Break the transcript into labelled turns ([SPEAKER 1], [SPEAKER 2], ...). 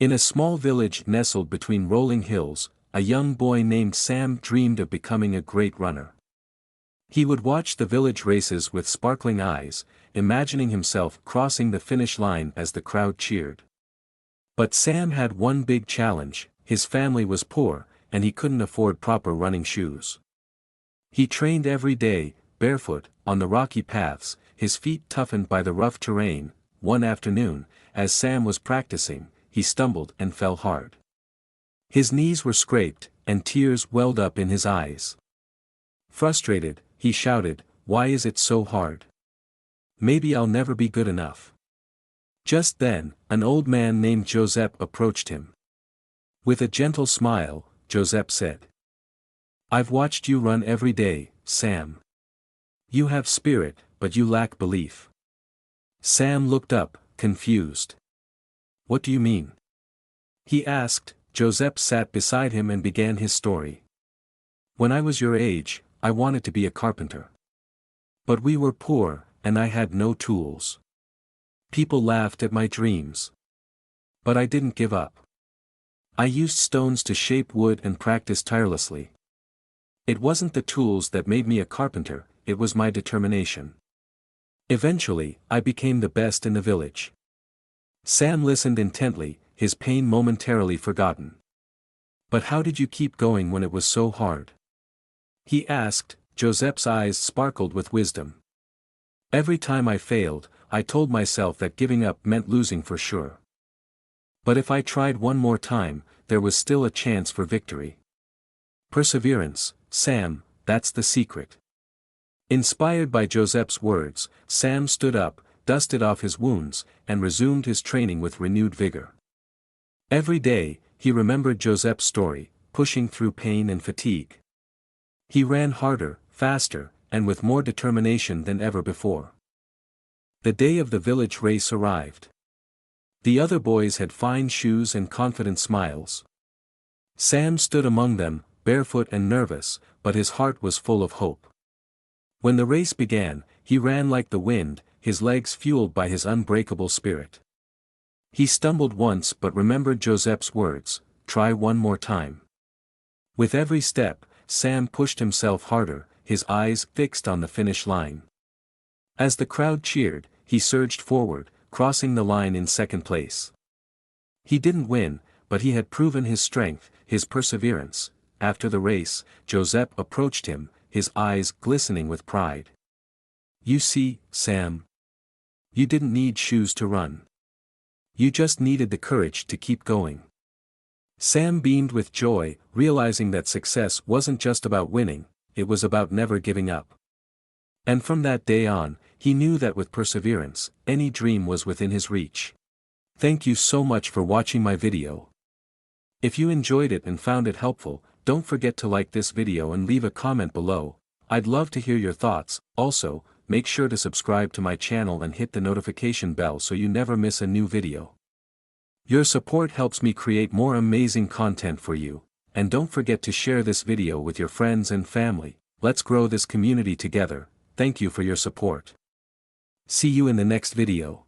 [SPEAKER 1] In a small village nestled between rolling hills, a young boy named Sam dreamed of becoming a great runner. He would watch the village races with sparkling eyes, imagining himself crossing the finish line as the crowd cheered. But Sam had one big challenge: his family was poor, and he couldn't afford proper running shoes. He trained every day, barefoot, on the rocky paths, his feet toughened by the rough terrain. One afternoon, as Sam was practicing, he stumbled and fell hard. His knees were scraped, and tears welled up in his eyes. Frustrated, he shouted, "Why is it so hard? Maybe I'll never be good enough." Just then, an old man named Josep approached him. With a gentle smile, Josep said, "I've watched you run every day, Sam. You have spirit, but you lack belief." Sam looked up, confused. "What do you mean?" he asked. Josep sat beside him and began his story. "When I was your age, I wanted to be a carpenter. But we were poor, and I had no tools. People laughed at my dreams. But I didn't give up. I used stones to shape wood and practiced tirelessly. It wasn't the tools that made me a carpenter, it was my determination. Eventually, I became the best in the village." Sam listened intently, his pain momentarily forgotten. "But how did you keep going when it was so hard?" he asked. Josep's eyes sparkled with wisdom. "Every time I failed, I told myself that giving up meant losing for sure. But if I tried one more time, there was still a chance for victory. Perseverance, Sam, that's the secret." Inspired by Josep's words, Sam stood up, dusted off his wounds, and resumed his training with renewed vigor. Every day, he remembered Josep's story, pushing through pain and fatigue. He ran harder, faster, and with more determination than ever before. The day of the village race arrived. The other boys had fine shoes and confident smiles. Sam stood among them, barefoot and nervous, but his heart was full of hope. When the race began, he ran like the wind, his legs fueled by his unbreakable spirit. He stumbled once but remembered Josep's words, "Try one more time." With every step, Sam pushed himself harder, his eyes fixed on the finish line. As the crowd cheered, he surged forward, crossing the line in second place. He didn't win, but he had proven his strength, his perseverance. After the race, Josep approached him, his eyes glistening with pride. "You see, Sam. You didn't need shoes to run. You just needed the courage to keep going." Sam beamed with joy, realizing that success wasn't just about winning, it was about never giving up. And from that day on, he knew that with perseverance, any dream was within his reach. Thank you so much for watching my video. If you enjoyed it and found it helpful, don't forget to like this video and leave a comment below. I'd love to hear your thoughts. Also, make sure to subscribe to my channel and hit the notification bell so you never miss a new video. Your support helps me create more amazing content for you, and don't forget to share this video with your friends and family. Let's grow this community together. Thank you for your support. See you in the next video.